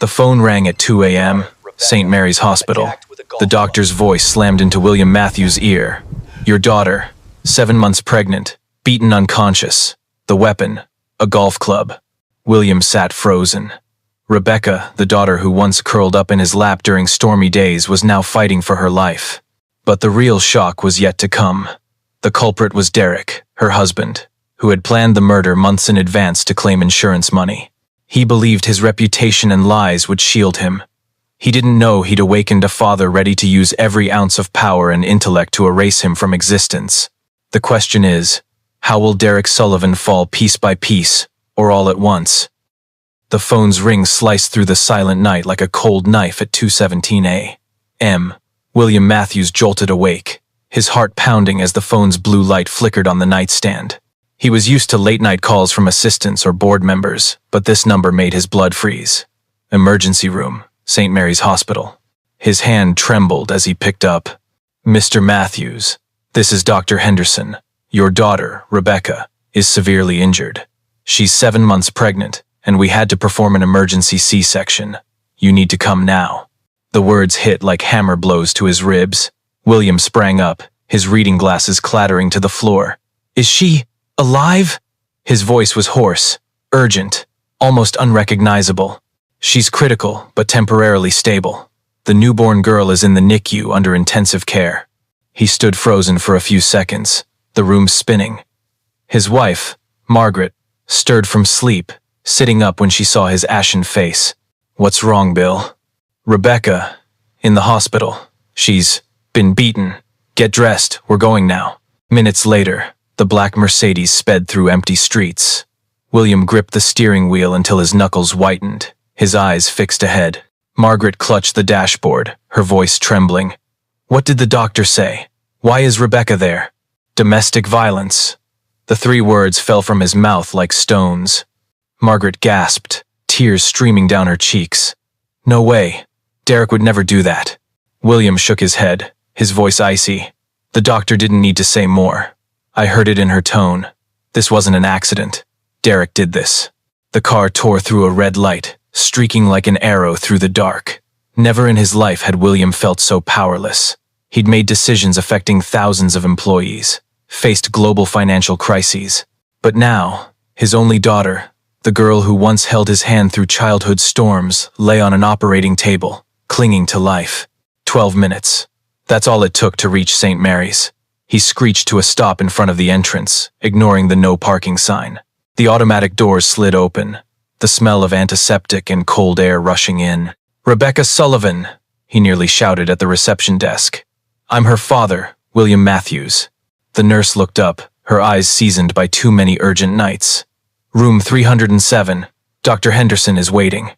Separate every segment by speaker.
Speaker 1: The phone rang at 2 a.m., St. Mary's Hospital. The doctor's voice slammed into William Matthews' ear. Your daughter, 7 months pregnant, beaten unconscious. The weapon, a golf club. William sat frozen. Rebecca, the daughter who once curled up in his lap during stormy days, was now fighting for her life. But the real shock was yet to come. The culprit was Derek, her husband, who had planned the murder months in advance to claim insurance money. He believed his reputation and lies would shield him. He didn't know he'd awakened a father ready to use every ounce of power and intellect to erase him from existence. The question is, how will Derek Sullivan fall piece by piece, or all at once? The phone's ring sliced through the silent night like a cold knife at 2:17 a.m. William Matthews jolted awake, his heart pounding as the phone's blue light flickered on the nightstand. He was used to late-night calls from assistants or board members, but this number made his blood freeze. Emergency room, St. Mary's Hospital. His hand trembled as he picked up. Mr. Matthews, this is Dr. Henderson. Your daughter, Rebecca, is severely injured. She's 7 months pregnant, and we had to perform an emergency C-section. You need to come now. The words hit like hammer blows to his ribs. William sprang up, his reading glasses clattering to the floor. Is she alive? His voice was hoarse, urgent, almost unrecognizable. She's critical, but temporarily stable. The newborn girl is in the NICU under intensive care. He stood frozen for a few seconds, the room spinning. His wife, Margaret, stirred from sleep, sitting up when she saw his ashen face. What's wrong, Bill? Rebecca, in the hospital. She's been beaten. Get dressed, we're going now. Minutes later, the black Mercedes sped through empty streets. William gripped the steering wheel until his knuckles whitened, his eyes fixed ahead. Margaret clutched the dashboard, her voice trembling. What did the doctor say? Why is Rebecca there? Domestic violence. The 3 words fell from his mouth like stones. Margaret gasped, tears streaming down her cheeks. No way. Derek would never do that. William shook his head, his voice icy. The doctor didn't need to say more. I heard it in her tone. This wasn't an accident. Derek did this. The car tore through a red light, streaking like an arrow through the dark. Never in his life had William felt so powerless. He'd made decisions affecting thousands of employees, faced global financial crises. But now, his only daughter, the girl who once held his hand through childhood storms, lay on an operating table, clinging to life. 12 minutes. That's all it took to reach St. Mary's. He screeched to a stop in front of the entrance, ignoring the no parking sign. The automatic doors slid open, the smell of antiseptic and cold air rushing in. Rebecca Sullivan, he nearly shouted at the reception desk. I'm her father, William Matthews. The nurse looked up, her eyes seasoned by too many urgent nights. Room 307, Dr. Henderson is waiting.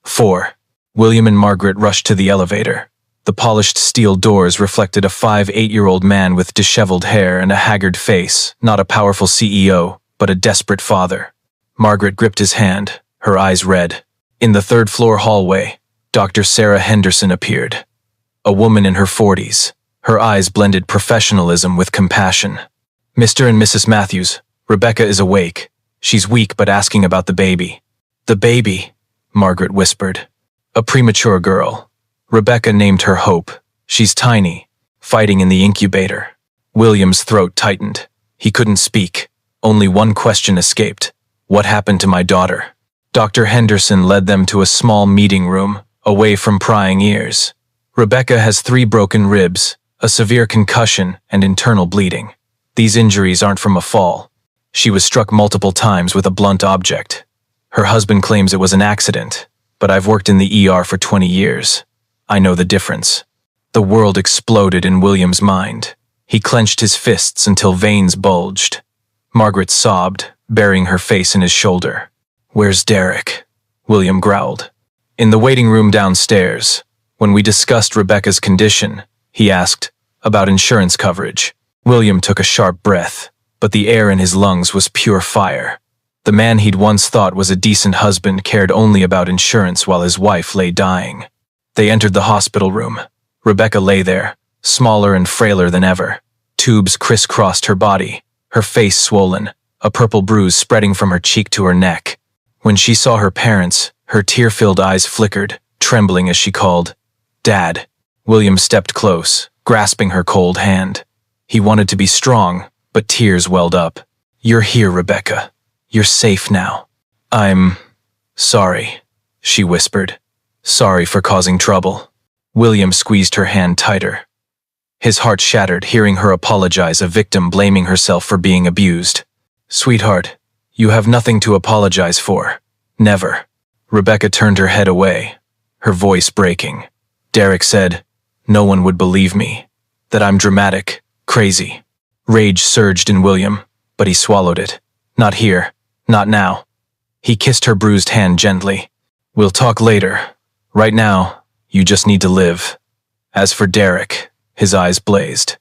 Speaker 1: 4. William and Margaret rushed to the elevator. The polished steel doors reflected a 8-year-old man with disheveled hair and a haggard face, not a powerful CEO, but a desperate father. Margaret gripped his hand, her eyes red. In the 3rd-floor hallway, Dr. Sarah Henderson appeared. A woman in her 40s. Her eyes blended professionalism with compassion. Mr. and Mrs. Matthews, Rebecca is awake. She's weak but asking about the baby. The baby, Margaret whispered. A premature girl. Rebecca named her Hope. She's tiny, fighting in the incubator. William's throat tightened. He couldn't speak. Only one question escaped. What happened to my daughter? Dr. Henderson led them to a small meeting room, away from prying ears. Rebecca has 3 broken ribs, a severe concussion, and internal bleeding. These injuries aren't from a fall. She was struck multiple times with a blunt object. Her husband claims it was an accident, but I've worked in the ER for 20 years. I know the difference. The world exploded in William's mind. He clenched his fists until veins bulged. Margaret sobbed, burying her face in his shoulder. Where's Derek? William growled. In the waiting room downstairs. When we discussed Rebecca's condition, he asked about insurance coverage. William took a sharp breath, but the air in his lungs was pure fire. The man he'd once thought was a decent husband cared only about insurance while his wife lay dying. They entered the hospital room. Rebecca lay there, smaller and frailer than ever. Tubes crisscrossed her body, her face swollen, a purple bruise spreading from her cheek to her neck. When she saw her parents, Her tear-filled eyes flickered, trembling as she called, "Dad." William stepped close, grasping her cold hand. He wanted to be strong, but tears welled up. "You're here, Rebecca. You're safe now." "I'm sorry," she whispered. "Sorry for causing trouble." William squeezed her hand tighter. His heart shattered hearing her apologize, a victim blaming herself for being abused. "Sweetheart, you have nothing to apologize for. Never." Rebecca turned her head away, her voice breaking. "Derek said no one would believe me, that I'm dramatic, crazy." Rage surged in William, but he swallowed it. "Not here, not now." He kissed her bruised hand gently. "We'll talk later. Right now, you just need to live." As for Derek, his eyes blazed.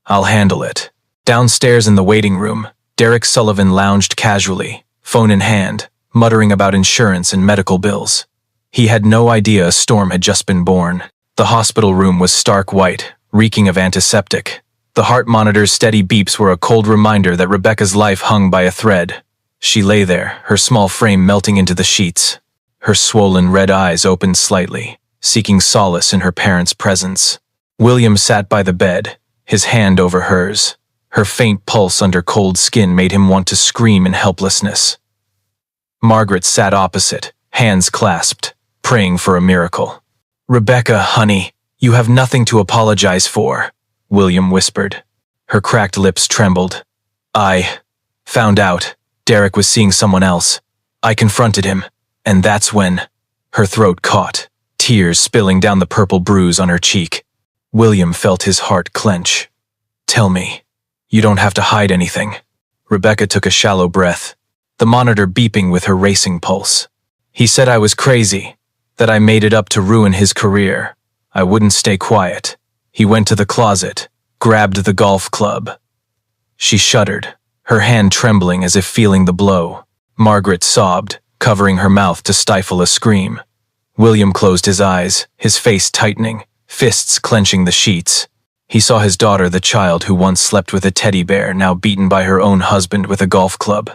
Speaker 1: "I'll handle it." Downstairs in the waiting room, Derek Sullivan lounged casually, phone in hand, muttering about insurance and medical bills. He had no idea a storm had just been born. The hospital room was stark white, reeking of antiseptic. The heart monitor's steady beeps were a cold reminder that Rebecca's life hung by a thread. She lay there, her small frame melting into the sheets. Her swollen red eyes opened slightly, seeking solace in her parents' presence. William sat by the bed, his hand over hers. Her faint pulse under cold skin made him want to scream in helplessness. Margaret sat opposite, hands clasped, praying for a miracle. "Rebecca, honey, you have nothing to apologize for," William whispered. Her cracked lips trembled. "I found out Derek was seeing someone else. I confronted him, and that's when—" Her throat caught, tears spilling down the purple bruise on her cheek. William felt his heart clench. "Tell me. You don't have to hide anything." Rebecca took a shallow breath, the monitor beeping with her racing pulse. "He said I was crazy, that I made it up to ruin his career. I wouldn't stay quiet. He went to the closet, grabbed the golf club." She shuddered, her hand trembling as if feeling the blow. Margaret sobbed, covering her mouth to stifle a scream. William closed his eyes, his face tightening, fists clenching the sheets. He saw his daughter, the child who once slept with a teddy bear, now beaten by her own husband with a golf club.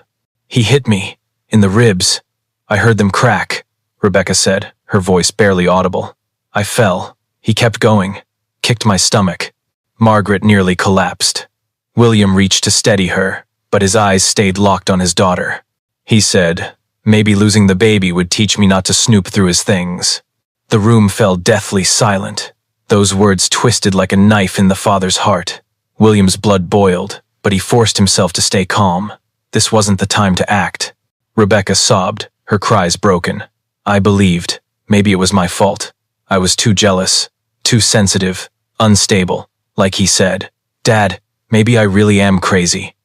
Speaker 1: "He hit me, in the ribs. I heard them crack," Rebecca said, her voice barely audible. "I fell. He kept going, kicked my stomach." Margaret nearly collapsed. William reached to steady her, but his eyes stayed locked on his daughter. He said, "Maybe losing the baby would teach me not to snoop through his things." The room fell deathly silent. Those words twisted like a knife in the father's heart. William's blood boiled, but he forced himself to stay calm. This wasn't the time to act. Rebecca sobbed, her cries broken. "I believed. Maybe it was my fault. I was too jealous, too sensitive, unstable, like he said. Dad, maybe I really am crazy.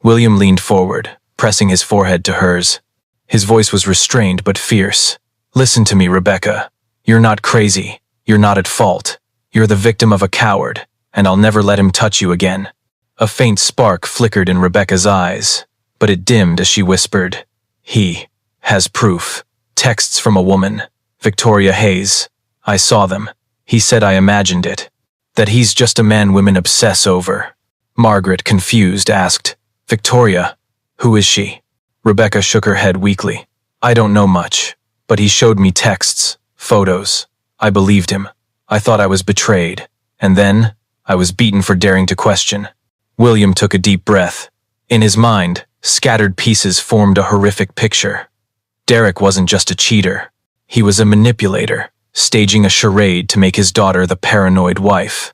Speaker 1: William leaned forward, pressing his forehead to hers. His voice was restrained but fierce. "Listen to me, Rebecca. You're not crazy. You're not at fault. You're the victim of a coward, and I'll never let him touch you again." A faint spark flickered in Rebecca's eyes, but it dimmed as she whispered, "He has proof. Texts from a woman, Victoria Hayes. I saw them. He said I imagined it. That he's just a man women obsess over." Margaret, confused, asked, "Victoria, who is she?" Rebecca shook her head weakly. "I don't know much, but he showed me texts, photos. I believed him. I thought I was betrayed. And then, I was beaten for daring to question." William took a deep breath. In his mind, scattered pieces formed a horrific picture. Derek wasn't just a cheater. He was a manipulator, staging a charade to make his daughter the paranoid wife.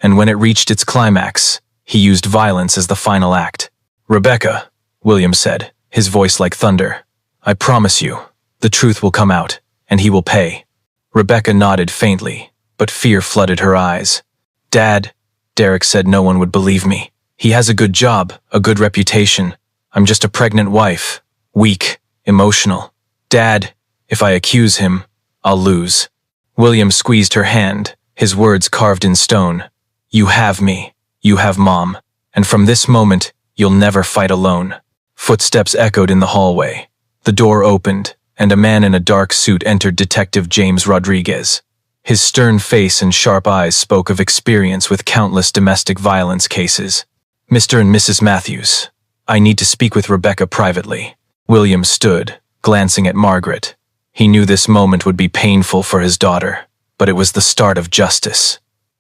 Speaker 1: And when it reached its climax, he used violence as the final act. "Rebecca," William said, his voice like thunder, "I promise you, the truth will come out, and he will pay." Rebecca nodded faintly, but fear flooded her eyes. "Dad," Derek said, "no one would believe me. He has a good job, a good reputation. I'm just a pregnant wife, weak, emotional. Dad, if I accuse him, I'll lose." William squeezed her hand, his words carved in stone. "You have me. You have Mom. And from this moment, you'll never fight alone." Footsteps echoed in the hallway. The door opened, and a man in a dark suit entered. Detective James Rodriguez. His stern face and sharp eyes spoke of experience with countless domestic violence cases. "Mr. and Mrs. Matthews, I need to speak with Rebecca privately." William stood, glancing at Margaret. He knew this moment would be painful for his daughter, but it was the start of justice.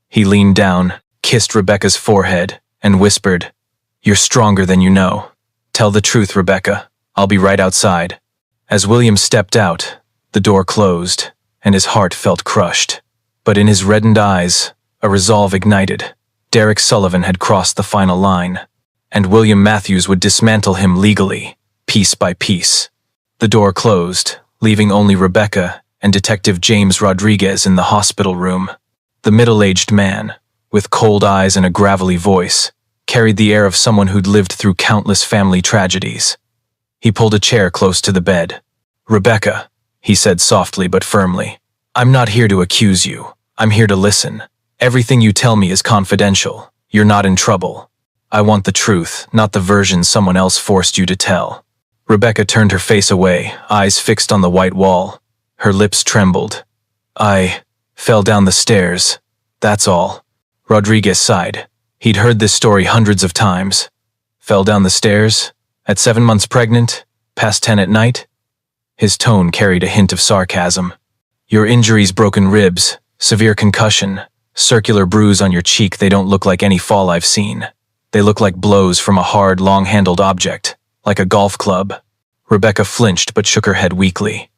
Speaker 1: He leaned down, kissed Rebecca's forehead, and whispered, "You're stronger than you know. Tell the truth, Rebecca. I'll be right outside." As William stepped out, the door closed, and his heart felt crushed. But in his reddened eyes, a resolve ignited. Derek Sullivan had crossed the final line, and William Matthews would dismantle him legally, piece by piece. The door closed, leaving only Rebecca and Detective James Rodriguez in the hospital room. The middle-aged man, with cold eyes and a gravelly voice, carried the air of someone who'd lived through countless family tragedies. He pulled a chair close to the bed. "Rebecca," he said softly but firmly, "I'm not here to accuse you. I'm here to listen. Everything you tell me is confidential. You're not in trouble. I want the truth, not the version someone else forced you to tell." Rebecca turned her face away, eyes fixed on the white wall. Her lips trembled. "I fell down the stairs. That's all." Rodriguez sighed. He'd heard this story hundreds of times. Fell down the stairs? At 7 months pregnant? Past 10 at night? His tone carried a hint of sarcasm. "Your injuries, broken ribs, severe concussion, circular bruise on your cheek, they don't look like any fall I've seen. They look like blows from a hard, long-handled object, like a golf club." Rebecca flinched but shook her head weakly.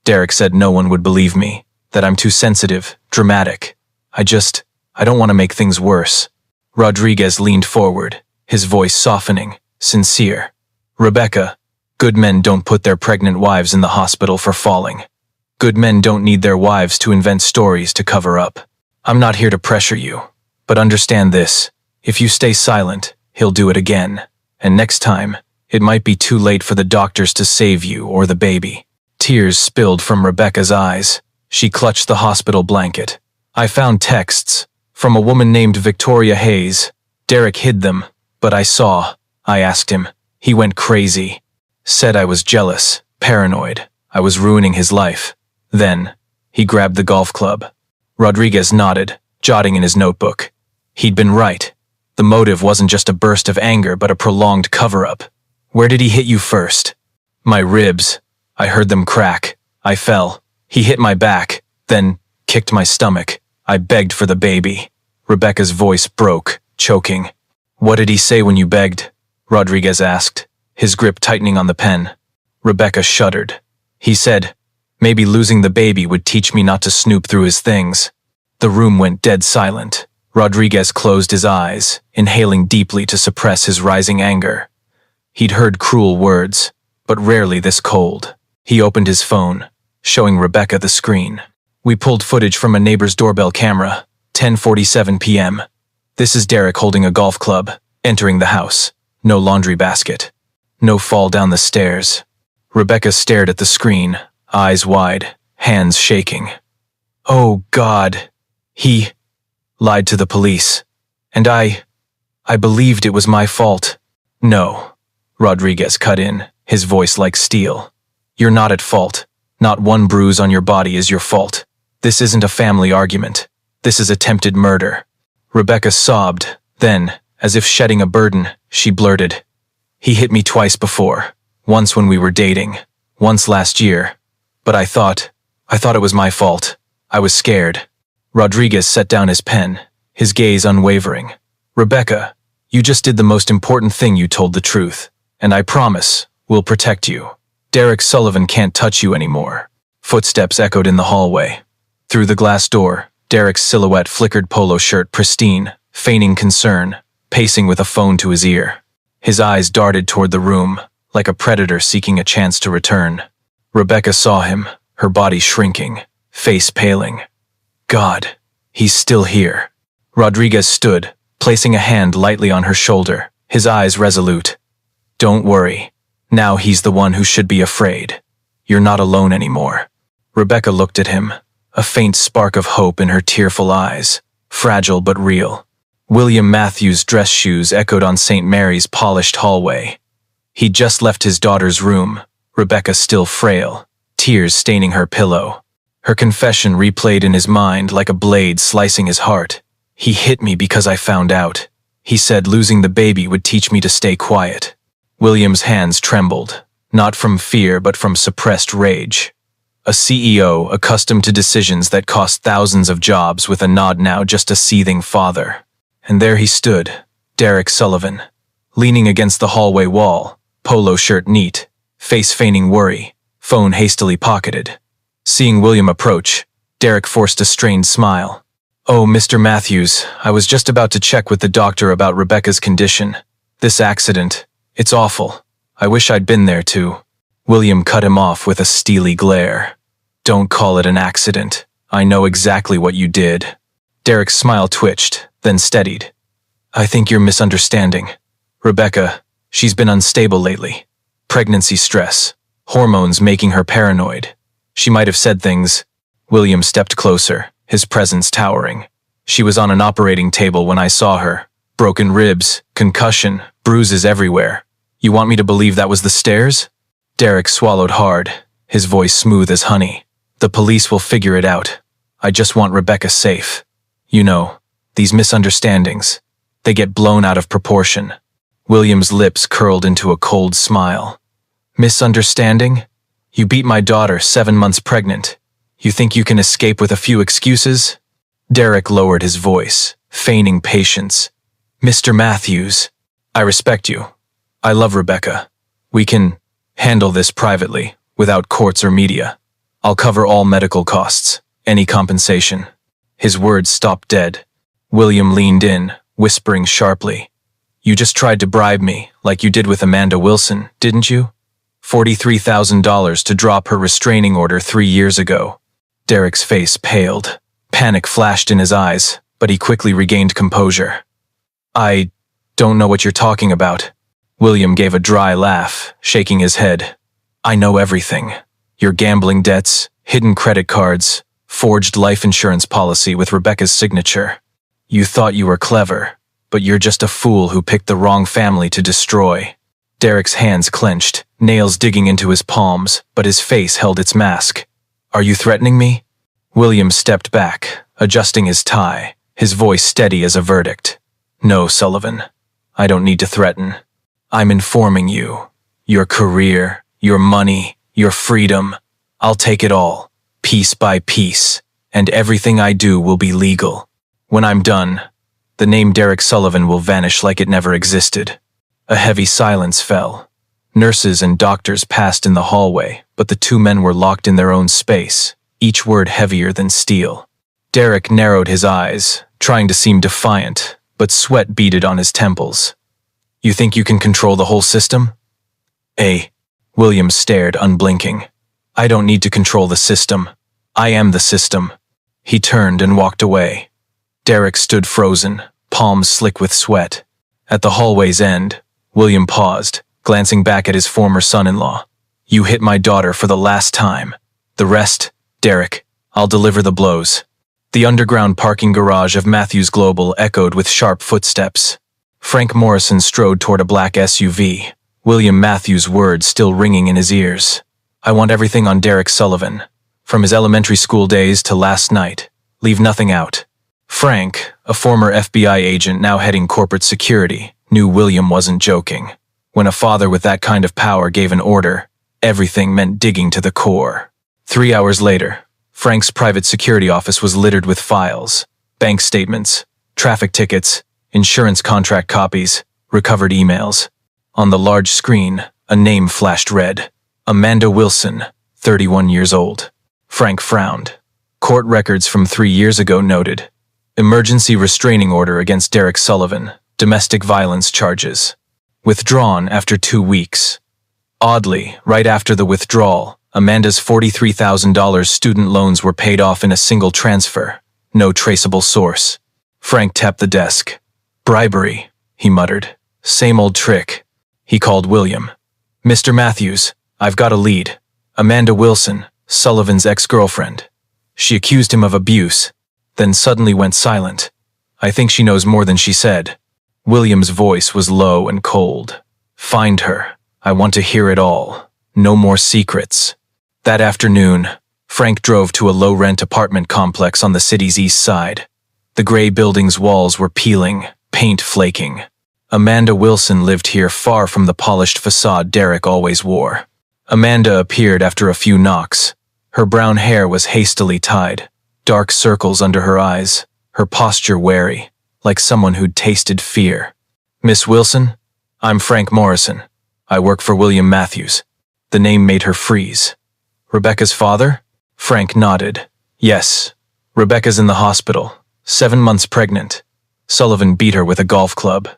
Speaker 1: Derek said no one would believe me, that I'm too sensitive, dramatic. I don't want to make things worse." Rodriguez leaned forward, his voice softening, sincere. "Rebecca, good men don't put their pregnant wives in the hospital for falling. Good men don't need their wives to invent stories to cover up. I'm not here to pressure you, but understand this. If you stay silent, he'll do it again. And next time, it might be too late for the doctors to save you or the baby." Tears spilled from Rebecca's eyes. She clutched the hospital blanket. "I found texts from a woman named Victoria Hayes. Derek hid them, but I saw. I asked him. He went crazy. Said I was jealous, paranoid. I was ruining his life. Then, he grabbed the golf club." Rodriguez nodded, jotting in his notebook. He'd been right. The motive wasn't just a burst of anger, but a prolonged cover-up. "Where did he hit you first?" "My ribs. I heard them crack. I fell. He hit my back, then kicked my stomach. I begged for the baby." Rebecca's voice broke, choking. "What did he say when you begged?" Rodriguez asked, his grip tightening on the pen. Rebecca shuddered. "He said, maybe losing the baby would teach me not to snoop through his things." The room went dead silent. Rodriguez closed his eyes, inhaling deeply to suppress his rising anger. He'd heard cruel words, but rarely this cold. He opened his phone, showing Rebecca the screen. "We pulled footage from a neighbor's doorbell camera, 10:47 p.m. This is Derek holding a golf club, entering the house. No laundry basket. No fall down the stairs." Rebecca stared at the screen, eyes wide, hands shaking. "Oh, God. He lied to the police. And I believed it was my fault." "No," Rodriguez cut in, his voice like steel. "You're not at fault. Not one bruise on your body is your fault. This isn't a family argument. This is attempted murder." Rebecca sobbed, then, as if shedding a burden, she blurted, "He hit me twice before. Once when we were dating. Once last year. But I thought it was my fault. I was scared." Rodriguez set down his pen, his gaze unwavering. "Rebecca, you just did the most important thing. You told the truth. And I promise, we'll protect you. Derek Sullivan can't touch you anymore." Footsteps echoed in the hallway. Through the glass door, Derek's silhouette flickered, polo shirt pristine, feigning concern, pacing with a phone to his ear. His eyes darted toward the room, like a predator seeking a chance to return. Rebecca saw him, her body shrinking, face paling. "God, he's still here." Rodriguez stood, placing a hand lightly on her shoulder, his eyes resolute. "Don't worry. Now he's the one who should be afraid. You're not alone anymore." Rebecca looked at him, a faint spark of hope in her tearful eyes, fragile but real. William Matthews' dress shoes echoed on St. Mary's polished hallway. He'd just left his daughter's room, Rebecca still frail, tears staining her pillow. Her confession replayed in his mind like a blade slicing his heart. "He hit me because I found out. He said losing the baby would teach me to stay quiet." William's hands trembled, Not from fear, but from suppressed rage. A CEO accustomed to decisions that cost thousands of jobs with a nod now just a seething father. And there he stood, Derek Sullivan, leaning against the hallway wall, polo shirt neat, face feigning worry, phone hastily pocketed. Seeing William approach, Derek forced a strained smile. "Oh, Mr. Matthews, I was just about to check with the doctor about Rebecca's condition. This accident, it's awful. I wish I'd been there too." William cut him off with a steely glare. "Don't call it an accident. I know exactly what you did." Derek's smile twitched, then steadied. "I think you're misunderstanding. Rebecca, she's been unstable lately. Pregnancy stress, hormones making her paranoid. She might have said things." William stepped closer, his presence towering. "She was on an operating table when I saw her. Broken ribs, concussion, bruises everywhere. You want me to believe that was the stairs?" Derek swallowed hard, his voice smooth as honey. "The police will figure it out. I just want Rebecca safe. You know, these misunderstandings, they get blown out of proportion." William's lips curled into a cold smile. "Misunderstanding? You beat my daughter 7 months pregnant. You think you can escape with a few excuses?" Derek lowered his voice, feigning patience. "Mr. Matthews, I respect you. I love Rebecca. We can handle this privately, without courts or media. I'll cover all medical costs, any compensation." His words stopped dead. William leaned in, whispering sharply. "You just tried to bribe me, like you did with Amanda Wilson, didn't you? $43,000 to drop her restraining order 3 years ago." Derek's face paled. Panic flashed in his eyes, but he quickly regained composure. "I don't know what you're talking about." William gave a dry laugh, shaking his head. "I know everything. Your gambling debts, hidden credit cards, forged life insurance policy with Rebecca's signature. You thought you were clever, but you're just a fool who picked the wrong family to destroy." Derek's hands clenched, nails digging into his palms, but his face held its mask. "Are you threatening me?" William stepped back, adjusting his tie, his voice steady as a verdict. "No, Sullivan. I don't need to threaten. I'm informing you. Your career, your money, your freedom. I'll take it all, piece by piece, and everything I do will be legal. When I'm done, the name Derek Sullivan will vanish like it never existed." A heavy silence fell. Nurses and doctors passed in the hallway, but the two men were locked in their own space, each word heavier than steel. Derek narrowed his eyes, trying to seem defiant, but sweat beaded on his temples. "You think you can control the whole system?" William stared, unblinking. "I don't need to control the system. I am the system." He turned and walked away. Derek stood frozen, palms slick with sweat. At the hallway's end, William paused, glancing back at his former son-in-law. "You hit my daughter for the last time. The rest, Derek, I'll deliver the blows." The underground parking garage of Matthews Global echoed with sharp footsteps. Frank Morrison strode toward a black SUV, William Matthews' words still ringing in his ears. "I want everything on Derek Sullivan, from his elementary school days to last night. Leave nothing out." Frank, a former FBI agent now heading corporate security, knew William wasn't joking. When a father with that kind of power gave an order, everything meant digging to the core. 3 hours later, Frank's private security office was littered with files, bank statements, traffic tickets, insurance contract copies, recovered emails. On the large screen, a name flashed red. Amanda Wilson, 31 years old. Frank frowned. Court records from 3 years ago noted, emergency restraining order against Derek Sullivan, domestic violence charges. Withdrawn after 2 weeks. Oddly, right after the withdrawal, Amanda's $43,000 student loans were paid off in a single transfer. No traceable source. Frank tapped the desk. "Bribery," he muttered. "Same old trick." He called William. "Mr. Matthews, I've got a lead. Amanda Wilson, Sullivan's ex-girlfriend. She accused him of abuse, then suddenly went silent. I think she knows more than she said." William's voice was low and cold. "Find her. I want to hear it all. No more secrets." That afternoon, Frank drove to a low-rent apartment complex on the city's east side. The gray building's walls were peeling, paint flaking. Amanda Wilson lived here far from the polished facade Derek always wore. Amanda appeared after a few knocks. Her brown hair was hastily tied, dark circles under her eyes, her posture wary, like someone who'd tasted fear. "Miss Wilson? I'm Frank Morrison. I work for William Matthews." The name made her freeze. "Rebecca's father?" Frank nodded. "Yes. Rebecca's in the hospital, 7 months pregnant. Sullivan beat her with a golf club."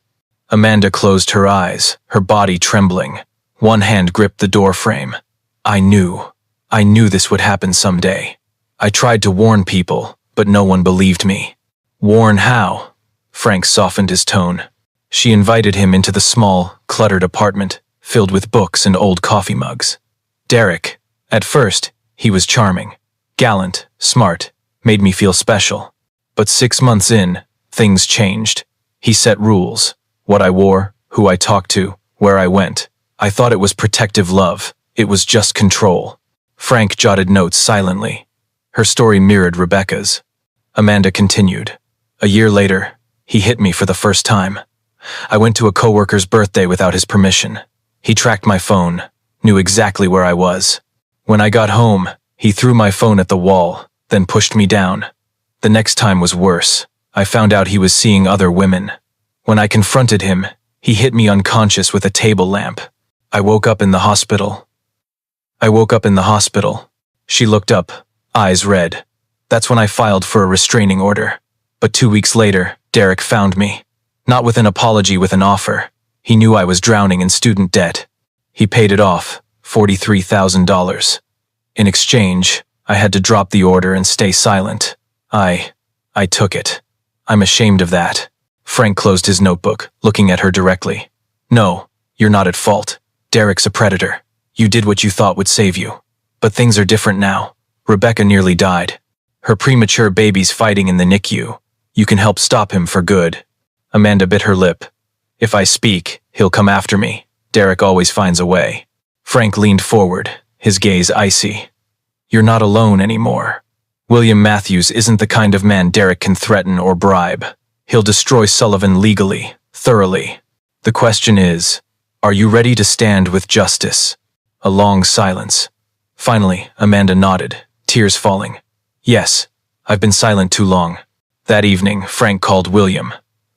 Speaker 1: Amanda closed her eyes, her body trembling. One hand gripped the door frame. I knew this would happen someday. I tried to warn people, but no one believed me. "Warn how?" Frank softened his tone. She invited him into the small, cluttered apartment, filled with books and old coffee mugs. Derek. At first, he was charming, gallant, smart, made me feel special. But 6 months in, things changed. He set rules. What I wore, who I talked to, where I went. I thought it was protective love. It was just control. Frank jotted notes silently. Her story mirrored Rebecca's. Amanda continued. "A year later, he hit me for the first time. I went to a coworker's birthday without his permission. He tracked my phone, knew exactly where I was. When I got home, he threw my phone at the wall, then pushed me down. The next time was worse. I found out he was seeing other women. When I confronted him, he hit me unconscious with a table lamp. I woke up in the hospital." She looked up, eyes red. "That's when I filed for a restraining order. But 2 weeks later, Derek found me. Not with an apology, with an offer. He knew I was drowning in student debt. He paid it off, $43,000. In exchange, I had to drop the order and stay silent. I took it. I'm ashamed of that." Frank closed his notebook, looking at her directly. "No, you're not at fault. Derek's a predator. You did what you thought would save you. But things are different now. Rebecca nearly died. Her premature baby's fighting in the NICU. You can help stop him for good." Amanda bit her lip. "If I speak, he'll come after me. Derek always finds a way." Frank leaned forward, his gaze icy. "You're not alone anymore. William Matthews isn't the kind of man Derek can threaten or bribe. He'll destroy Sullivan legally, thoroughly. The question is, are you ready to stand with justice?" A long silence. Finally, Amanda nodded, tears falling. "Yes, I've been silent too long." That evening, Frank called William.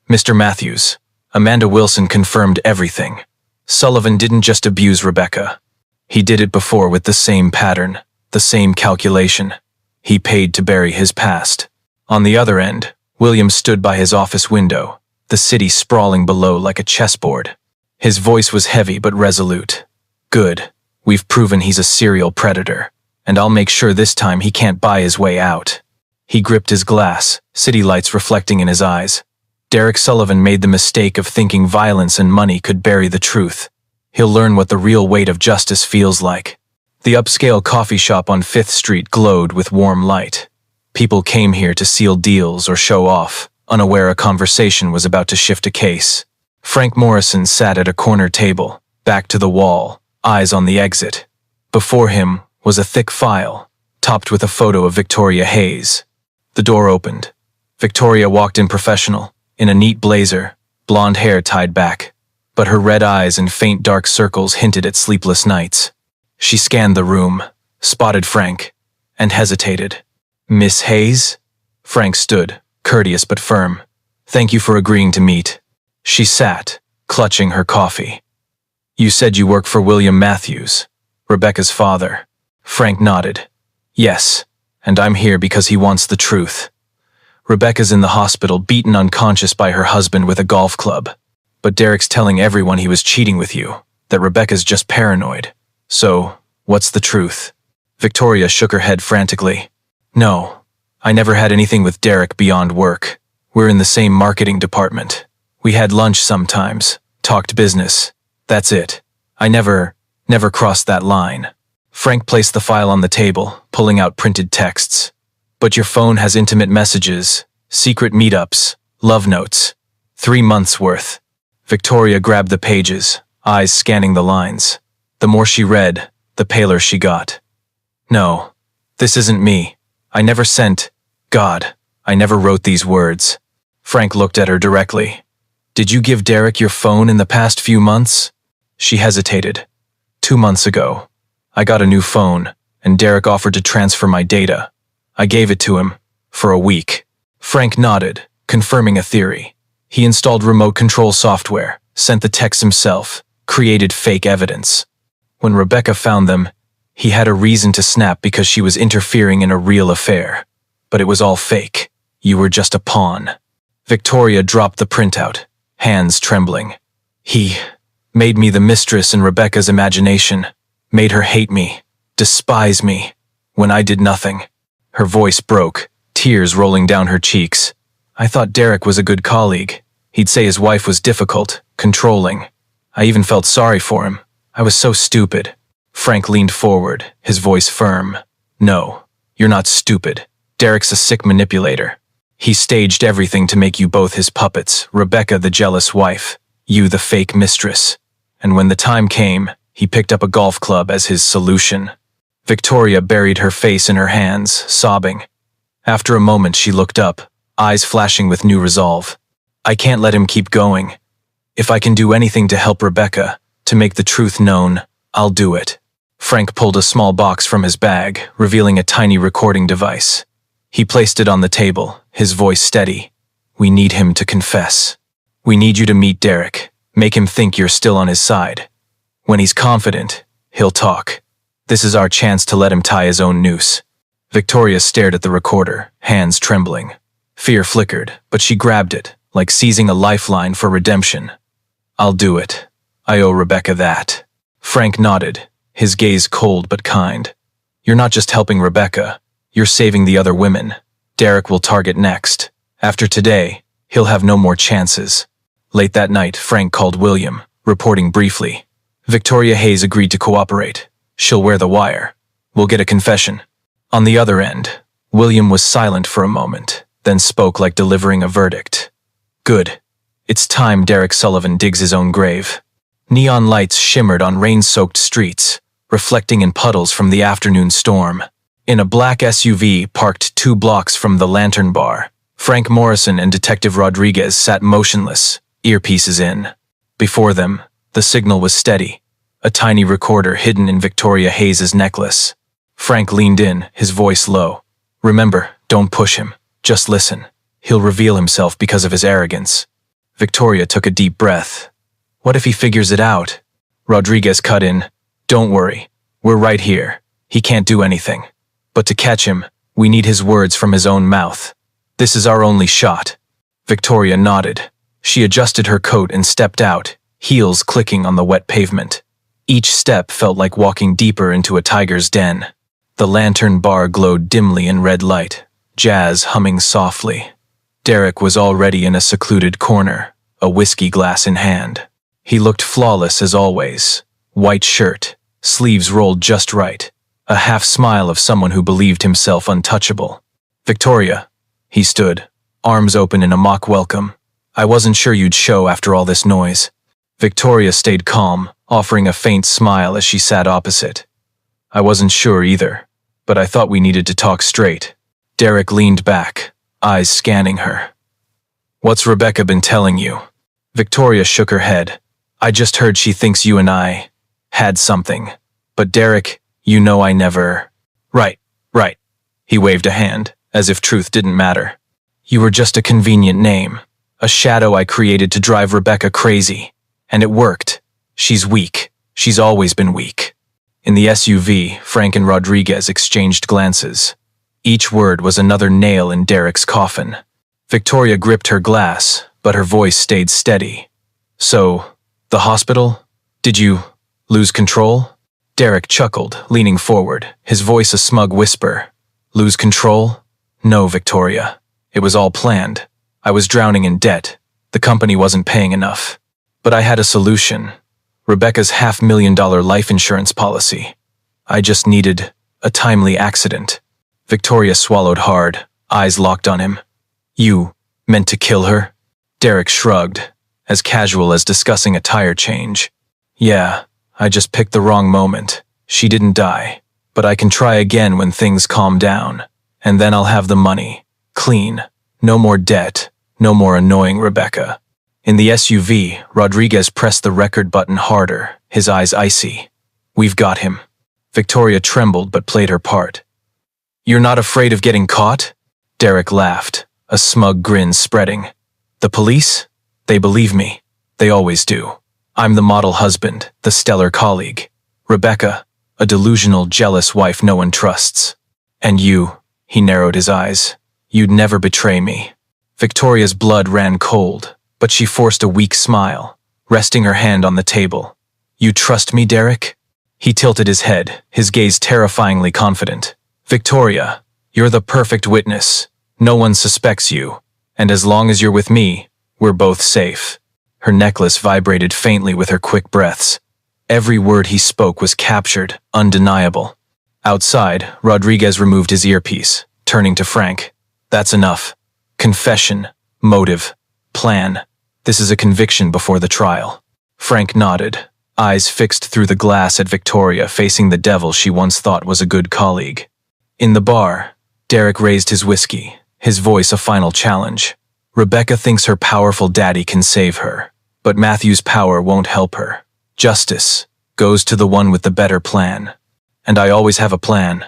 Speaker 1: "Mr. Matthews." Amanda Wilson confirmed everything. Sullivan didn't just abuse Rebecca. He did it before with the same pattern, the same calculation. He paid to bury his past. On the other end, William stood by his office window, the city sprawling below like a chessboard. His voice was heavy but resolute. "Good. We've proven he's a serial predator, and I'll make sure this time he can't buy his way out." He gripped his glass, city lights reflecting in his eyes. Derek Sullivan made the mistake of thinking violence and money could bury the truth. He'll learn what the real weight of justice feels like. The upscale coffee shop on 5th Street glowed with warm light. People came here to seal deals or show off, unaware a conversation was about to shift a case. Frank Morrison sat at a corner table, back to the wall, eyes on the exit. Before him was a thick file, topped with a photo of Victoria Hayes. The door opened. Victoria walked in professional, in a neat blazer, blonde hair tied back, but her red eyes and faint dark circles hinted at sleepless nights. She scanned the room, spotted Frank, and hesitated. "Miss Hayes?" Frank stood, courteous but firm. "Thank you for agreeing to meet." She sat, clutching her coffee. "You said you work for William Matthews, Rebecca's father." Frank nodded. "Yes, and I'm here because he wants the truth. Rebecca's in the hospital, beaten unconscious by her husband with a golf club. But Derek's telling everyone he was cheating with you, that Rebecca's just paranoid. So, what's the truth?" Victoria shook her head frantically. "No, I never had anything with Derek beyond work. We're in the same marketing department. We had lunch sometimes, talked business. That's it. I never crossed that line." Frank placed the file on the table, pulling out printed texts. "But your phone has intimate messages, secret meetups, love notes. 3 months worth." Victoria grabbed the pages, eyes scanning the lines. The more she read, the paler she got. "No, this isn't me. I never sent. God, I never wrote these words." Frank looked at her directly. "Did you give Derek your phone in the past few months?" She hesitated. 2 months ago. I got a new phone, and Derek offered to transfer my data. I gave it to him, for a week. Frank nodded, confirming a theory. He installed remote control software, sent the texts himself, created fake evidence. When Rebecca found them, he had a reason to snap because she was interfering in a real affair. But it was all fake. You were just a pawn. Victoria dropped the printout, hands trembling. He made me the mistress in Rebecca's imagination, made her hate me, despise me, when I did nothing. Her voice broke, tears rolling down her cheeks. I thought Derek was a good colleague. He'd say his wife was difficult, controlling. I even felt sorry for him. I was so stupid. Frank leaned forward, his voice firm. No, you're not stupid. Derek's a sick manipulator. He staged everything to make you both his puppets, Rebecca the jealous wife, you the fake mistress. And when the time came, he picked up a golf club as his solution. Victoria buried her face in her hands, sobbing. After a moment she looked up, eyes flashing with new resolve. I can't let him keep going. If I can do anything to help Rebecca, to make the truth known, I'll do it. Frank pulled a small box from his bag, revealing a tiny recording device. He placed it on the table, his voice steady. We need him to confess. We need you to meet Derek. Make him think you're still on his side. When he's confident, he'll talk. This is our chance to let him tie his own noose. Victoria stared at the recorder, hands trembling. Fear flickered, but she grabbed it, like seizing a lifeline for redemption. I'll do it. I owe Rebecca that. Frank nodded, his gaze cold but kind. You're not just helping Rebecca, you're saving the other women. Derek will target next. After today, he'll have no more chances. Late that night, Frank called William, reporting briefly. Victoria Hayes agreed to cooperate. She'll wear the wire. We'll get a confession. On the other end, William was silent for a moment, then spoke like delivering a verdict. Good. It's time Derek Sullivan digs his own grave. Neon lights shimmered on rain-soaked streets, reflecting in puddles from the afternoon storm. In a black SUV parked 2 blocks from the Lantern Bar, Frank Morrison and Detective Rodriguez sat motionless, earpieces in. Before them, the signal was steady, a tiny recorder hidden in Victoria Hayes' necklace. Frank leaned in, his voice low. Remember, don't push him. Just listen. He'll reveal himself because of his arrogance. Victoria took a deep breath. What if he figures it out? Rodriguez cut in. Don't worry. We're right here. He can't do anything. But to catch him, we need his words from his own mouth. This is our only shot. Victoria nodded. She adjusted her coat and stepped out, heels clicking on the wet pavement. Each step felt like walking deeper into a tiger's den. The Lantern Bar glowed dimly in red light, jazz humming softly. Derek was already in a secluded corner, a whiskey glass in hand. He looked flawless as always. White shirt, sleeves rolled just right, a half smile of someone who believed himself untouchable. Victoria. He stood, arms open in a mock welcome. I wasn't sure you'd show after all this noise. Victoria stayed calm, offering a faint smile as she sat opposite. I wasn't sure either, but I thought we needed to talk straight. Derek leaned back, eyes scanning her. What's Rebecca been telling you? Victoria shook her head. I just heard she thinks you and I had something. But Derek, you know I never… Right. He waved a hand, as if truth didn't matter. You were just a convenient name, a shadow I created to drive Rebecca crazy. And it worked. She's weak. She's always been weak. In the SUV, Frank and Rodriguez exchanged glances. Each word was another nail in Derek's coffin. Victoria gripped her glass, but her voice stayed steady. So, the hospital? Did you lose control? Derek chuckled, leaning forward, his voice a smug whisper. Lose control? No, Victoria. It was all planned. I was drowning in debt. The company wasn't paying enough. But I had a solution. Rebecca's $500,000 life insurance policy. I just needed a timely accident. Victoria swallowed hard, eyes locked on him. You meant to kill her? Derek shrugged, as casual as discussing a tire change. Yeah, I just picked the wrong moment. She didn't die, but I can try again when things calm down. And then I'll have the money. Clean. No more debt. No more annoying Rebecca. In the SUV, Rodriguez pressed the record button harder, his eyes icy. We've got him. Victoria trembled but played her part. "You're not afraid of getting caught?" Derek laughed, a smug grin spreading. "The police? They believe me. They always do. I'm the model husband, the stellar colleague. Rebecca, a delusional, jealous wife no one trusts. And you," he narrowed his eyes, "you'd never betray me." Victoria's blood ran cold, but she forced a weak smile, resting her hand on the table. "You trust me, Derek?" He tilted his head, his gaze terrifyingly confident. "Victoria, you're the perfect witness. No one suspects you. And as long as you're with me, we're both safe." Her necklace vibrated faintly with her quick breaths. Every word he spoke was captured, undeniable. Outside, Rodriguez removed his earpiece, turning to Frank. "That's enough. Confession, motive, plan. This is a conviction before the trial." Frank nodded, eyes fixed through the glass at Victoria facing the devil she once thought was a good colleague. In the bar, Derek raised his whiskey, his voice a final challenge. "Rebecca thinks her powerful daddy can save her, but Matthew's power won't help her. Justice goes to the one with the better plan. And I always have a plan."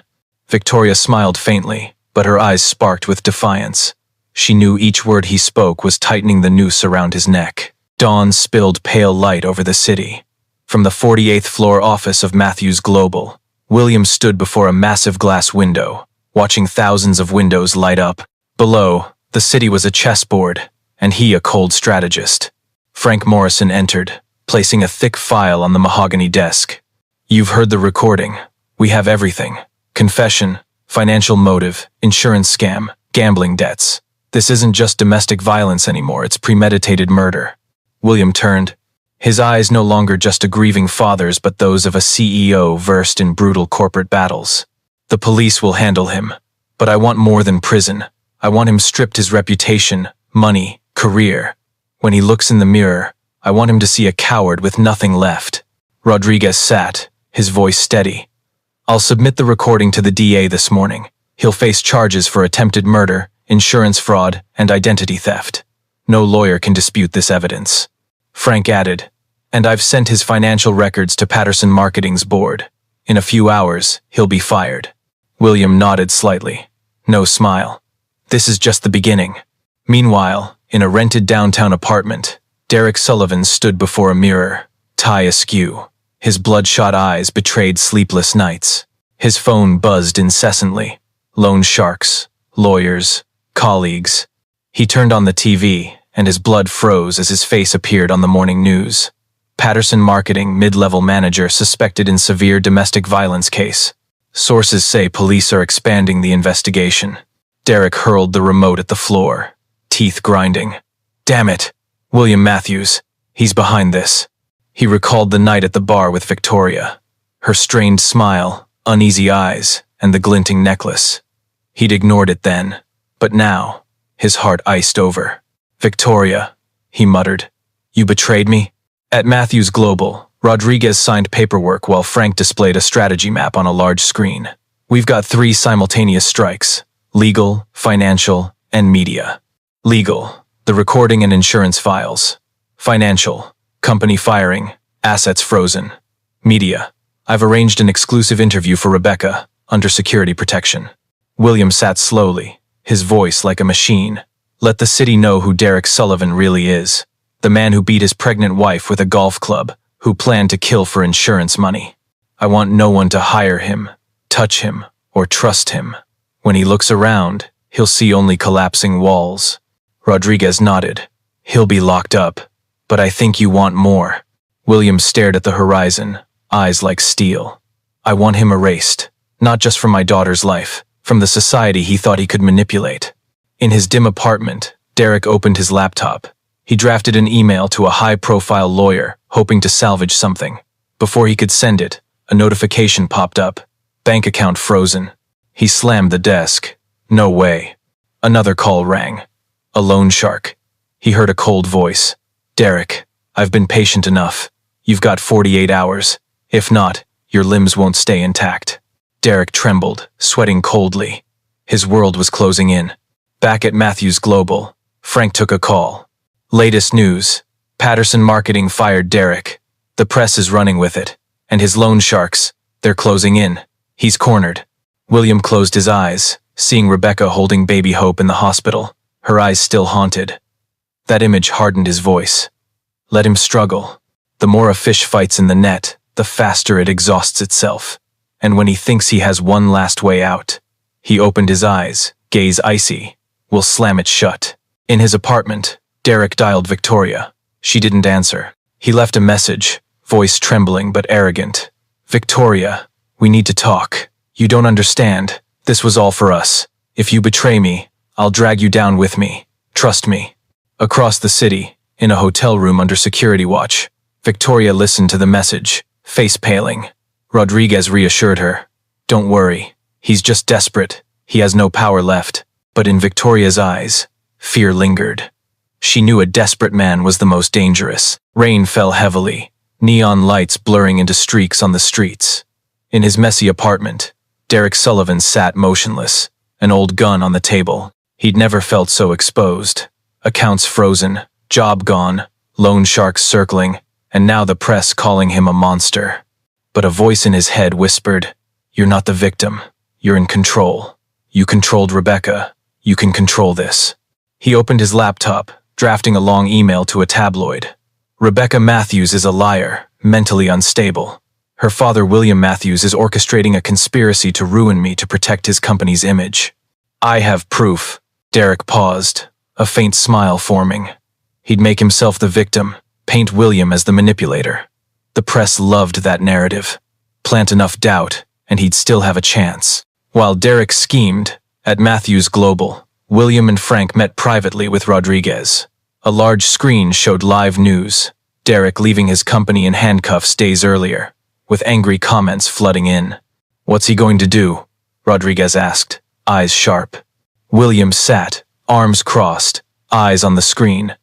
Speaker 1: Victoria smiled faintly, but her eyes sparked with defiance. She knew each word he spoke was tightening the noose around his neck. Dawn spilled pale light over the city. From the 48th floor office of Matthews Global, William stood before a massive glass window, watching thousands of windows light up. Below, the city was a chessboard, and he a cold strategist. Frank Morrison entered, placing a thick file on the mahogany desk. "You've heard the recording. We have everything. Confession, financial motive, insurance scam, gambling debts. This isn't just domestic violence anymore, it's premeditated murder." William turned, his eyes no longer just a grieving father's but those of a CEO versed in brutal corporate battles. "The police will handle him, but I want more than prison. I want him stripped his reputation, money, career. When he looks in the mirror, I want him to see a coward with nothing left." Rodriguez sat, his voice steady. "I'll submit the recording to the DA this morning. He'll face charges for attempted murder, insurance fraud, and identity theft. No lawyer can dispute this evidence." Frank added, "And I've sent his financial records to Patterson Marketing's board. In a few hours, he'll be fired." William nodded slightly. No smile. This is just the beginning. Meanwhile, in a rented downtown apartment, Derek Sullivan stood before a mirror, tie askew. His bloodshot eyes betrayed sleepless nights. His phone buzzed incessantly. Loan sharks, lawyers, colleagues. He turned on the TV, and his blood froze as his face appeared on the morning news. Patterson Marketing mid-level manager suspected in severe domestic violence case. Sources say police are expanding the investigation. Derek hurled the remote at the floor, teeth grinding. "Damn it! William Matthews. He's behind this." He recalled the night at the bar with Victoria. Her strained smile, uneasy eyes, and the glinting necklace. He'd ignored it then, but now, his heart iced over. "Victoria," he muttered, "you betrayed me?" At Matthews Global, Rodriguez signed paperwork while Frank displayed a strategy map on a large screen. "We've got 3 simultaneous strikes: legal, financial, and media. Legal, the recording and insurance files. Financial, company firing, assets frozen. Media, I've arranged an exclusive interview for Rebecca, under security protection." William sat slowly, his voice like a machine. "Let the city know who Derek Sullivan really is. The man who beat his pregnant wife with a golf club, who planned to kill for insurance money. I want no one to hire him, touch him, or trust him. When he looks around, he'll see only collapsing walls." Rodriguez nodded. "He'll be locked up, but I think you want more." William stared at the horizon, eyes like steel. "I want him erased, not just from my daughter's life, from the society he thought he could manipulate." In his dim apartment, Derek opened his laptop. He drafted an email to a high-profile lawyer, hoping to salvage something. Before he could send it, a notification popped up. Bank account frozen. He slammed the desk. No way. Another call rang. A loan shark. He heard a cold voice. "Derek, I've been patient enough. You've got 48 hours. If not, your limbs won't stay intact." Derek trembled, sweating coldly. His world was closing in. Back at Matthews Global, Frank took a call. "Latest news. Patterson Marketing fired Derek. The press is running with it. And his loan sharks, They're closing in. He's cornered. William closed his eyes, seeing Rebecca holding baby Hope in the hospital, her eyes still haunted. That image hardened his voice. Let him struggle. The more a fish fights in the net, the faster it exhausts itself. And when he thinks he has one last way out, he opened his eyes, gaze icy. We'll slam it shut. In his apartment, Derek dialed Victoria. She didn't answer. He left a message, voice trembling but arrogant. Victoria, we need to talk. You don't understand. This was all for us. If you betray me, I'll drag you down with me. Trust me. Across the city, in a hotel room under security watch, Victoria listened to the message, face paling. Rodriguez reassured her. Don't worry. He's just desperate. He has no power left. But in Victoria's eyes, fear lingered. She knew a desperate man was the most dangerous. Rain fell heavily, neon lights blurring into streaks on the streets. In his messy apartment, Derek Sullivan sat motionless, an old gun on the table. He'd never felt so exposed. Accounts frozen, job gone, loan sharks circling, and now the press calling him a monster. But a voice in his head whispered, "You're not the victim. You're in control. You controlled Rebecca. You can control this." He opened his laptop, drafting a long email to a tabloid. Rebecca Matthews is a liar, mentally unstable. Her father, William Matthews, is orchestrating a conspiracy to ruin me to protect his company's image. I have proof. Derek paused, a faint smile forming. He'd make himself the victim, paint William as the manipulator. The press loved that narrative. Plant enough doubt, and he'd still have a chance. While Derek schemed, at Matthews Global, William and Frank met privately with Rodriguez. A large screen showed live news, Derek leaving his company in handcuffs days earlier, with angry comments flooding in. What's he going to do? Rodriguez asked, eyes sharp. William sat, arms crossed, eyes on the screen.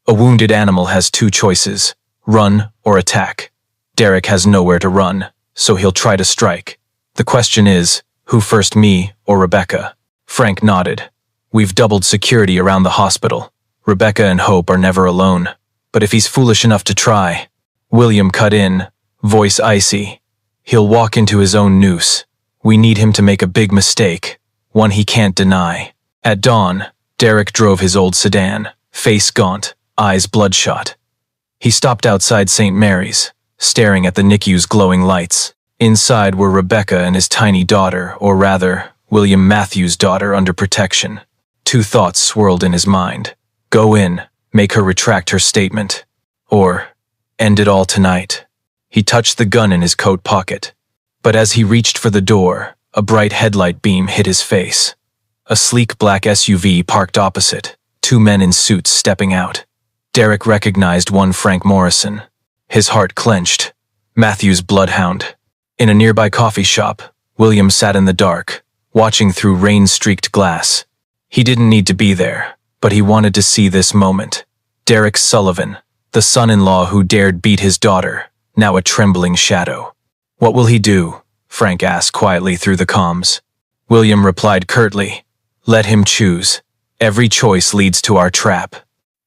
Speaker 1: A wounded animal has two choices, run or attack. Derek has nowhere to run, so he'll try to strike. The question is, who first, me or Rebecca? Frank nodded. We've doubled security around the hospital. Rebecca and Hope are never alone. But if he's foolish enough to try, William cut in, voice icy. He'll walk into his own noose. We need him to make a big mistake, one he can't deny. At dawn, Derek drove his old sedan, face gaunt, eyes bloodshot. He stopped outside St. Mary's, staring at the NICU's glowing lights. Inside were Rebecca and his tiny daughter, or rather, William Matthews' daughter, under protection. Two thoughts swirled in his mind. Go in, make her retract her statement. Or, end it all tonight. He touched the gun in his coat pocket. But as he reached for the door, a bright headlight beam hit his face. A sleek black SUV parked opposite, two men in suits stepping out. Derek recognized one Frank Morrison. His heart clenched. Matthews' bloodhound. In a nearby coffee shop, William sat in the dark, watching through rain-streaked glass. He didn't need to be there, but he wanted to see this moment. Derek Sullivan, the son-in-law who dared beat his daughter, now a trembling shadow. What will he do? Frank asked quietly through the comms. William replied curtly, let him choose. Every choice leads to our trap.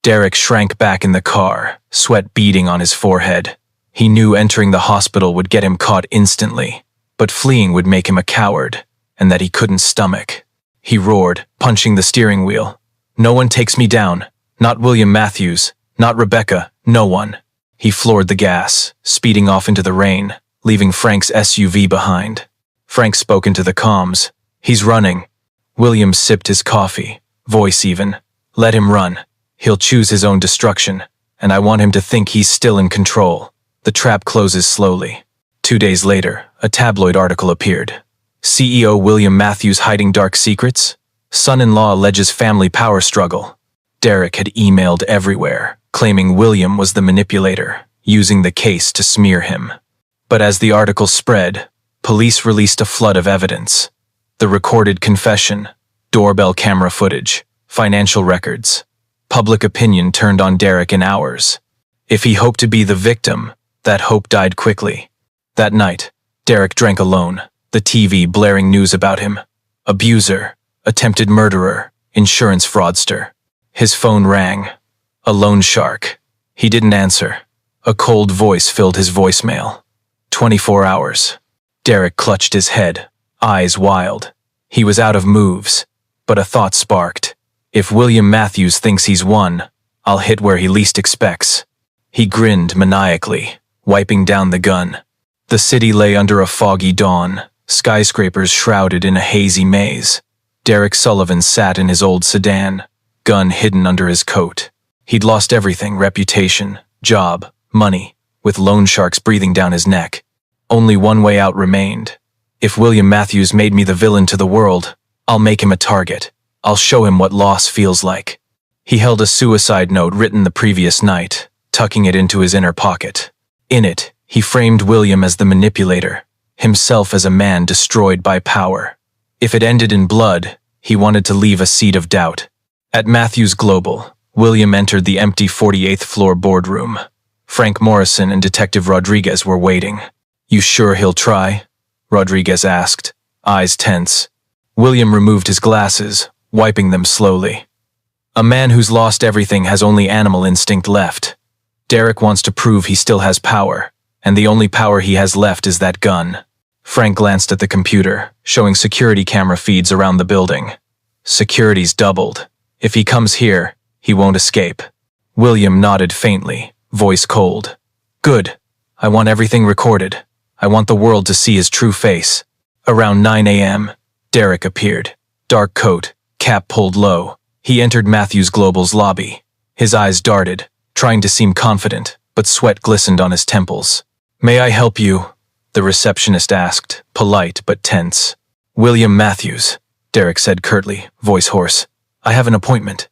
Speaker 1: Derek shrank back in the car, sweat beading on his forehead. He knew entering the hospital would get him caught instantly, but fleeing would make him a coward, and that he couldn't stomach. He roared, punching the steering wheel. No one takes me down. Not William Matthews. Not Rebecca. No one. He floored the gas, speeding off into the rain, leaving Frank's SUV behind. Frank spoke into the comms. He's running. William sipped his coffee, voice even. Let him run. He'll choose his own destruction, and I want him to think he's still in control. The trap closes slowly. 2 days later, a tabloid article appeared. CEO William Matthews hiding dark secrets? Son-in-law alleges family power struggle. Derek had emailed everywhere, claiming William was the manipulator, using the case to smear him. But as the article spread, police released a flood of evidence. The recorded confession, doorbell camera footage, financial records. Public opinion turned on Derek in hours. If he hoped to be the victim, that hope died quickly. That night, Derek drank alone, the TV blaring news about him. Abuser, attempted murderer, insurance fraudster. His phone rang. A loan shark. He didn't answer. A cold voice filled his voicemail. 24 hours. Derek clutched his head, eyes wild. He was out of moves, but a thought sparked. If William Matthews thinks he's won, I'll hit where he least expects. He grinned maniacally, wiping down the gun. The city lay under a foggy dawn, skyscrapers shrouded in a hazy maze. Derek Sullivan sat in his old sedan, gun hidden under his coat. He'd lost everything: reputation, job, money, with loan sharks breathing down his neck. Only one way out remained. If William Matthews made me the villain to the world, I'll make him a target. I'll show him what loss feels like. He held a suicide note written the previous night, tucking it into his inner pocket. In it, he framed William as the manipulator, himself as a man destroyed by power. If it ended in blood, he wanted to leave a seed of doubt. At Matthews Global, William entered the empty 48th floor boardroom. Frank Morrison and Detective Rodriguez were waiting. "You sure he'll try?" Rodriguez asked, eyes tense. William removed his glasses, wiping them slowly. "A man who's lost everything has only animal instinct left. Derek wants to prove he still has power, and the only power he has left is that gun." Frank glanced at the computer, showing security camera feeds around the building. Security's doubled. If he comes here, he won't escape. William nodded faintly, voice cold. "Good. I want everything recorded. I want the world to see his true face." Around 9 a.m., Derek appeared. Dark coat, cap pulled low. He entered Matthews Global's lobby. His eyes darted, trying to seem confident, but sweat glistened on his temples. "May I help you?" the receptionist asked, polite but tense. "William Matthews," Derek said curtly, voice hoarse. "I have an appointment."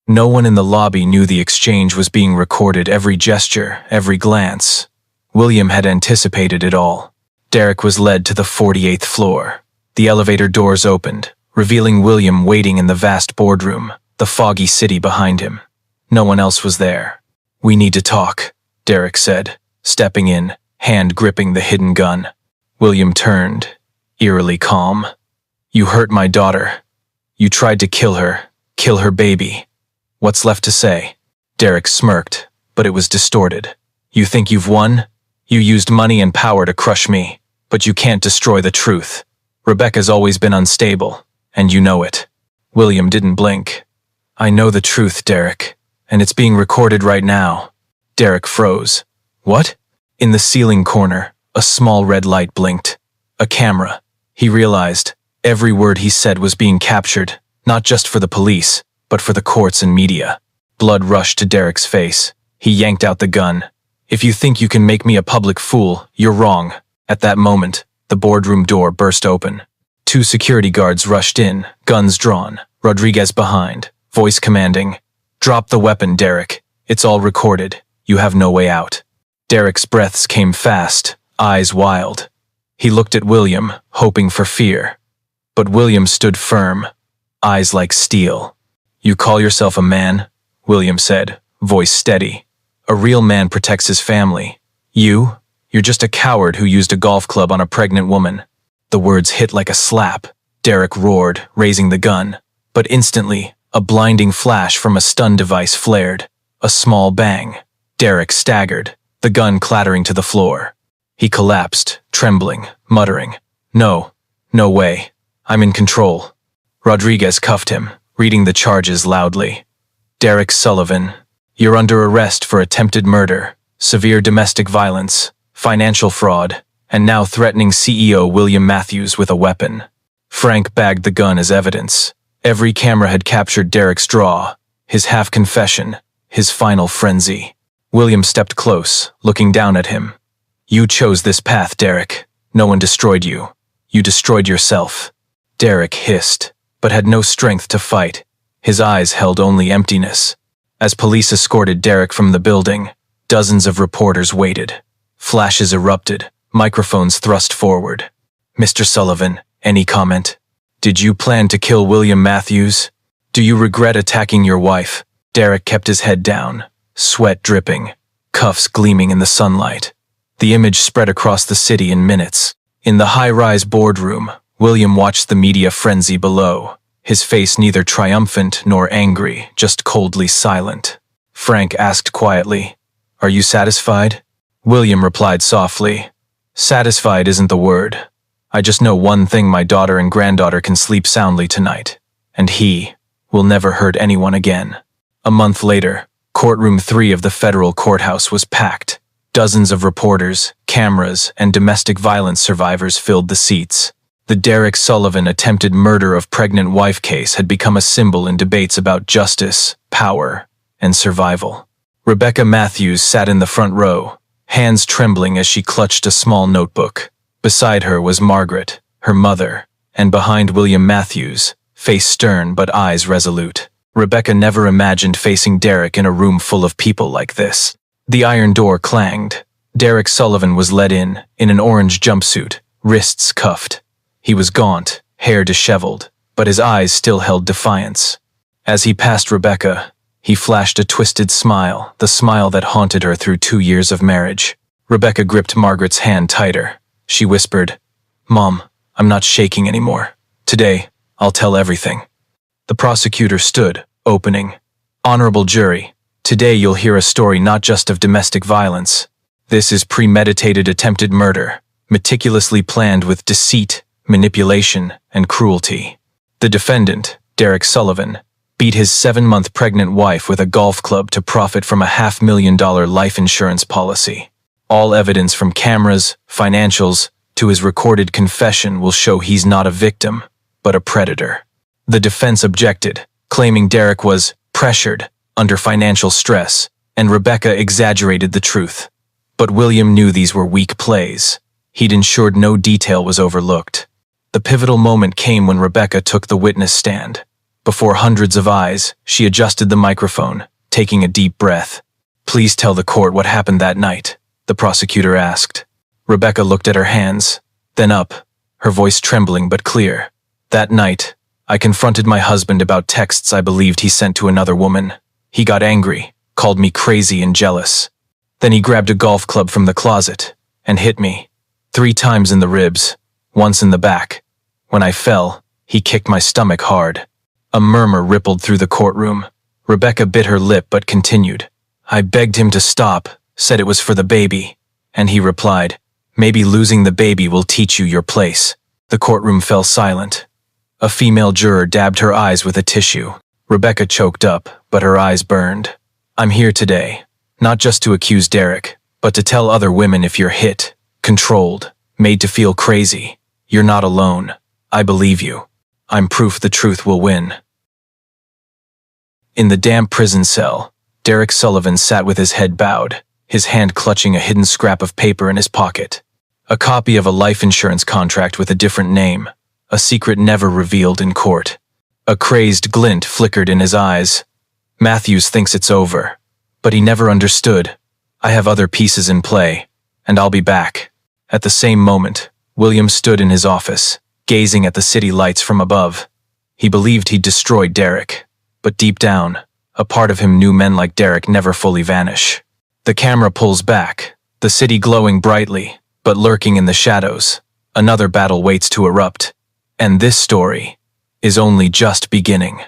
Speaker 1: No one in the lobby knew the exchange was being recorded, every gesture, every glance. William had anticipated it all. Derek was led to the 48th floor. The elevator doors opened, revealing William waiting in the vast boardroom, the foggy city behind him. No one else was there. "We need to talk," Derek said, stepping in, hand gripping the hidden gun. William turned, eerily calm. "You hurt my daughter. You tried to kill her baby. What's left to say?" Derek smirked, but it was distorted. "You think you've won? You used money and power to crush me, but you can't destroy the truth. Rebecca's always been unstable, and you know it." William didn't blink. "I know the truth, Derek, and it's being recorded right now." Derek froze. "What?" In the ceiling corner, a small red light blinked. A camera. He realized every word he said was being captured, not just for the police, but for the courts and media. Blood rushed to Derek's face. He yanked out the gun. "If you think you can make me a public fool, you're wrong." At that moment, the boardroom door burst open. 2 security guards rushed in, guns drawn, Rodriguez behind, voice commanding, "Drop the weapon, Derek. It's all recorded. You have no way out." Derek's breaths came fast, eyes wild. He looked at William, hoping for fear. But William stood firm, eyes like steel. "You call yourself a man?" William said, voice steady. "A real man protects his family. You're just a coward who used a golf club on a pregnant woman." The words hit like a slap. Derek roared, raising the gun. But instantly, a blinding flash from a stun device flared. A small bang. Derek staggered, the gun clattering to the floor. He collapsed, trembling, muttering, No way. I'm in control." Rodriguez cuffed him, reading the charges loudly. "Derek Sullivan, you're under arrest for attempted murder, severe domestic violence, financial fraud, and now threatening CEO William Matthews with a weapon." Frank bagged the gun as evidence. Every camera had captured Derek's draw, his half-confession, his final frenzy. William stepped close, looking down at him. "You chose this path, Derek. No one destroyed you. You destroyed yourself." Derek hissed, but had no strength to fight. His eyes held only emptiness. As police escorted Derek from the building, dozens of reporters waited. Flashes erupted, microphones thrust forward. "Mr. Sullivan, any comment? Did you plan to kill William Matthews? Do you regret attacking your wife?" Derek kept his head down, sweat dripping, cuffs gleaming in the sunlight. The image spread across the city in minutes. In the high-rise boardroom, William watched the media frenzy below, his face neither triumphant nor angry, just coldly silent. Frank asked quietly, "Are you satisfied?" William replied softly, "Satisfied isn't the word. I just know one thing: my daughter and granddaughter can sleep soundly tonight, and he will never hurt anyone again. A month later, courtroom 3 of the federal courthouse was packed. Dozens of reporters, cameras, and domestic violence survivors filled the seats. The Derek Sullivan attempted murder of pregnant wife case had become a symbol in debates about justice, power, and survival. Rebecca Matthews sat in the front row, hands trembling as she clutched a small notebook. Beside her was Margaret, her mother, and behind William Matthews, face stern but eyes resolute. Rebecca never imagined facing Derek in a room full of people like this. The iron door clanged. Derek Sullivan was led in an orange jumpsuit, wrists cuffed. He was gaunt, hair disheveled, but his eyes still held defiance. As he passed Rebecca, he flashed a twisted smile, the smile that haunted her through 2 years of marriage. Rebecca gripped Margaret's hand tighter. She whispered, "Mom, I'm not shaking anymore. Today, I'll tell everything." The prosecutor stood, opening. "Honorable jury, today you'll hear a story not just of domestic violence. This is premeditated attempted murder, meticulously planned with deceit, manipulation, and cruelty. The defendant, Derek Sullivan, beat his 7-month pregnant wife with a golf club to profit from a $500,000 life insurance policy. All evidence from cameras, financials, to his recorded confession will show he's not a victim, but a predator." The defense objected, claiming Derek was pressured, under financial stress, and Rebecca exaggerated the truth. But William knew these were weak plays. He'd ensured no detail was overlooked. The pivotal moment came when Rebecca took the witness stand. Before hundreds of eyes, she adjusted the microphone, taking a deep breath. "Please tell the court what happened that night," the prosecutor asked. Rebecca looked at her hands, then up, her voice trembling but clear. "That night, I confronted my husband about texts I believed he sent to another woman. He got angry, called me crazy and jealous. Then he grabbed a golf club from the closet and hit me 3 times in the ribs, once in the back. When I fell, he kicked my stomach hard." A murmur rippled through the courtroom. Rebecca bit her lip but continued. "I begged him to stop, said it was for the baby, and he replied, 'Maybe losing the baby will teach you your place.'" The courtroom fell silent. A female juror dabbed her eyes with a tissue. Rebecca choked up, but her eyes burned. "I'm here today, not just to accuse Derek, but to tell other women if you're hit, controlled, made to feel crazy, you're not alone. I believe you. I'm proof the truth will win." In the damp prison cell, Derek Sullivan sat with his head bowed, his hand clutching a hidden scrap of paper in his pocket. A copy of a life insurance contract with a different name, a secret never revealed in court. A crazed glint flickered in his eyes. "Matthews thinks it's over, but he never understood. I have other pieces in play, and I'll be back." At the same moment, William stood in his office, gazing at the city lights from above. He believed he'd destroyed Derek, but deep down, a part of him knew men like Derek never fully vanish. The camera pulls back, the city glowing brightly, but lurking in the shadows. Another battle waits to erupt, and this story is only just beginning.